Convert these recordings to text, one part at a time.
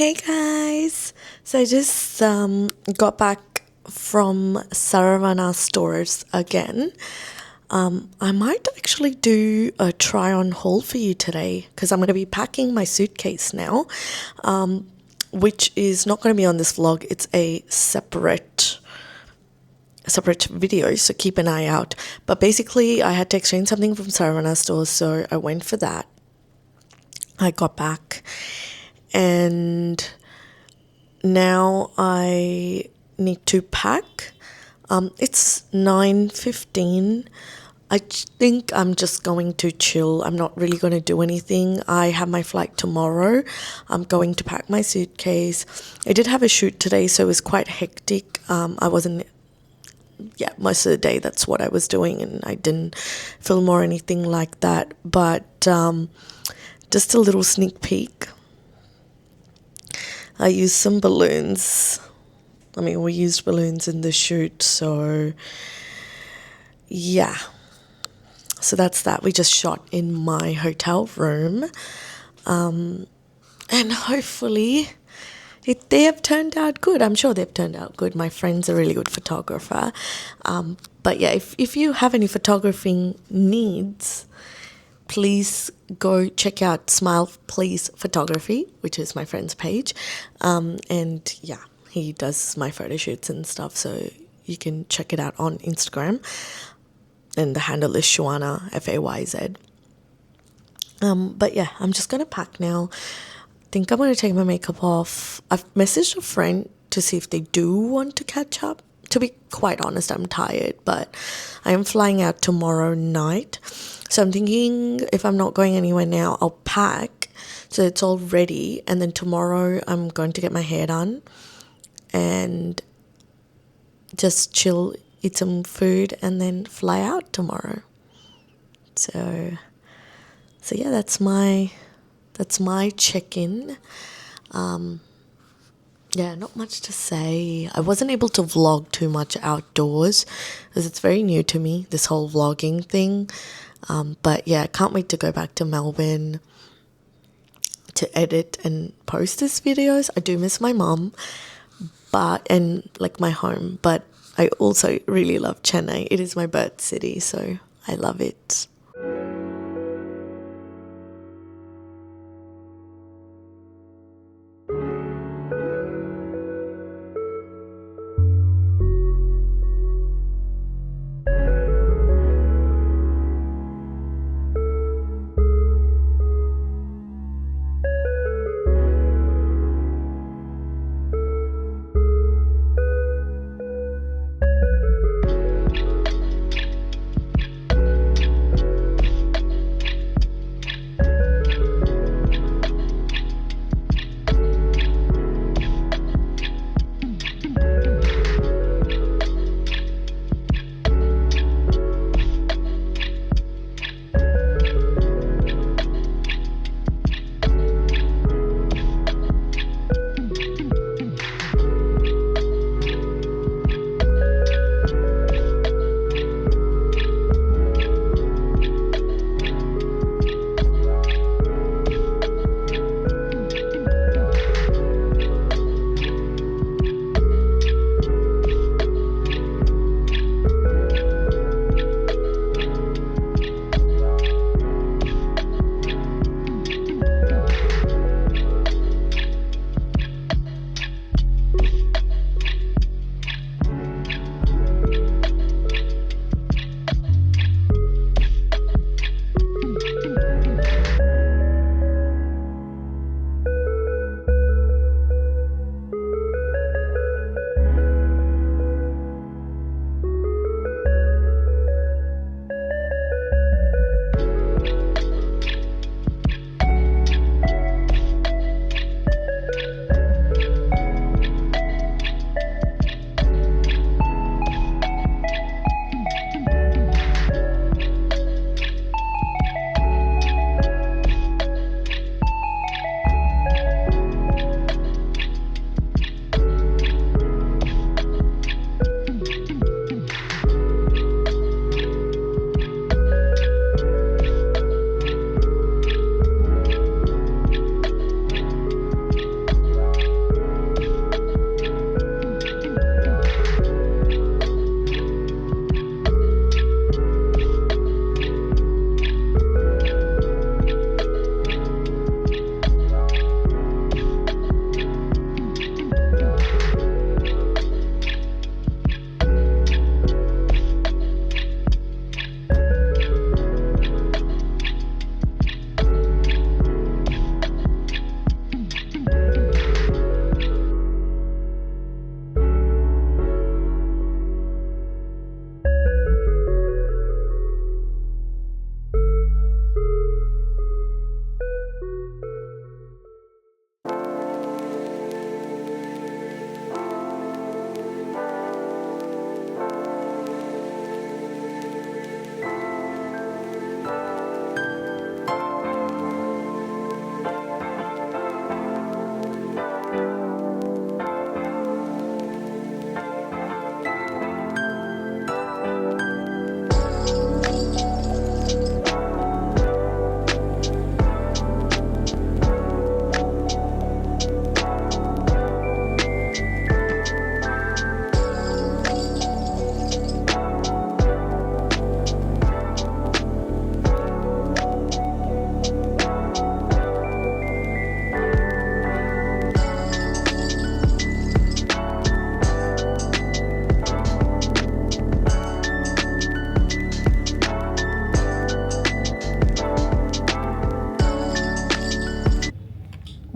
Hey guys! So I just got back from Saravana stores again. I might actually do a try on haul for you today because I'm going to be packing my suitcase now, which is not going to be on this vlog. It's a separate video, so keep an eye out. But basically, I had to exchange something from Saravana stores, so I went for that. I got back and now I need to pack. It's 9:15. I think I'm just going to chill. I'm not really going to do anything. I have my flight tomorrow. I'm going to pack my suitcase. I did have a shoot today, so it was quite hectic. I wasn't, most of the day that's what I was doing, and I didn't film or anything like that. But just a little sneak peek. I used some balloons. We used balloons in the shoot, so yeah. So that's that. We just shot in my hotel room. And hopefully they have turned out good. I'm sure they've turned out good. My friend's a really good photographer. But yeah, if you have any photographing needs, please go check out Smile Please Photography, which is my friend's page. And yeah, he does my photo shoots and stuff, so you can check it out on Instagram. And the handle is Shuana, Fayz. But yeah, I'm just going to pack now. I think I'm going to take my makeup off. I've messaged a friend to see if they do want to catch up. To be quite honest, I'm tired, but I am flying out tomorrow night. So I'm thinking if I'm not going anywhere now, I'll pack so it's all ready. And then tomorrow I'm going to get my hair done and just chill, eat some food, and then fly out tomorrow. So yeah, that's my check-in. Yeah, not much to say. I wasn't able to vlog too much outdoors because it's very new to me, this whole vlogging thing. But yeah, I can't wait to go back to Melbourne to edit and post these videos. I do miss my mum, and like my home, but I also really love Chennai. It is my birth city, so I love it.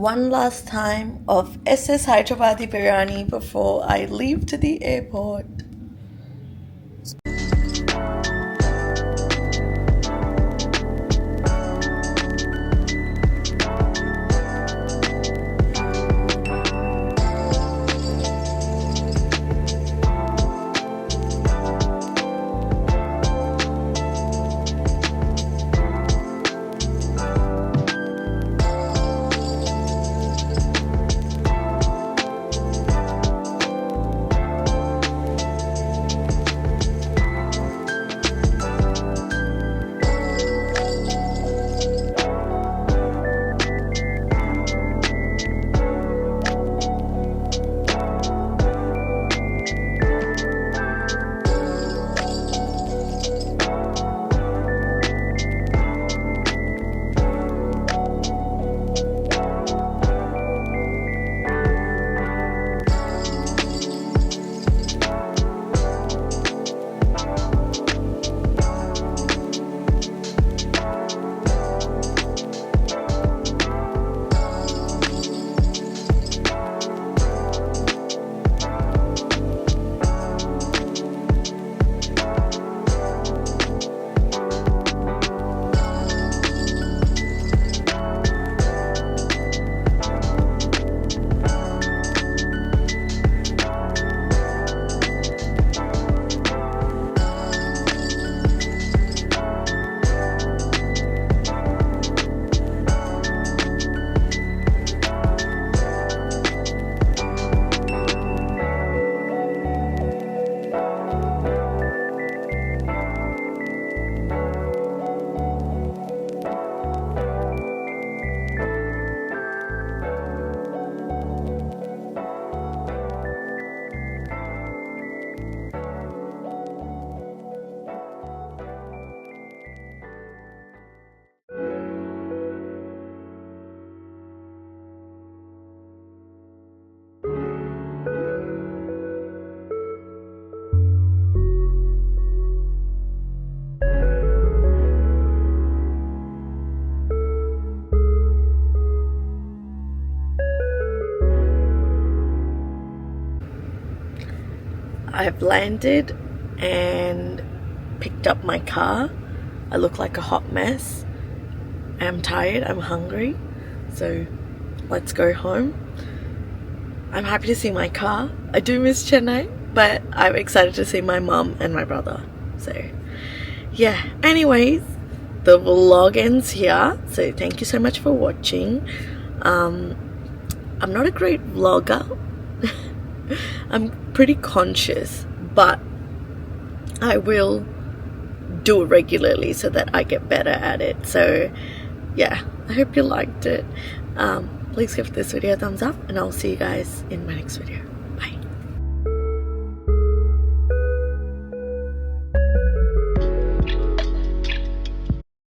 one last time of SS Hyderabadi biryani before I leave to the airport. I've landed and picked up my car. I look like a hot mess. I'm tired, I'm hungry, so let's go home. I'm happy to see my car. I do miss Chennai, but I'm excited to see my mum and my brother. So yeah, anyways, the vlog ends here. So thank you so much for watching. I'm not a great vlogger. I'm pretty conscious, but I will do it regularly so that I get better at it. So yeah, I hope you liked it. Please give this video a thumbs up, and I'll see you guys in my next video.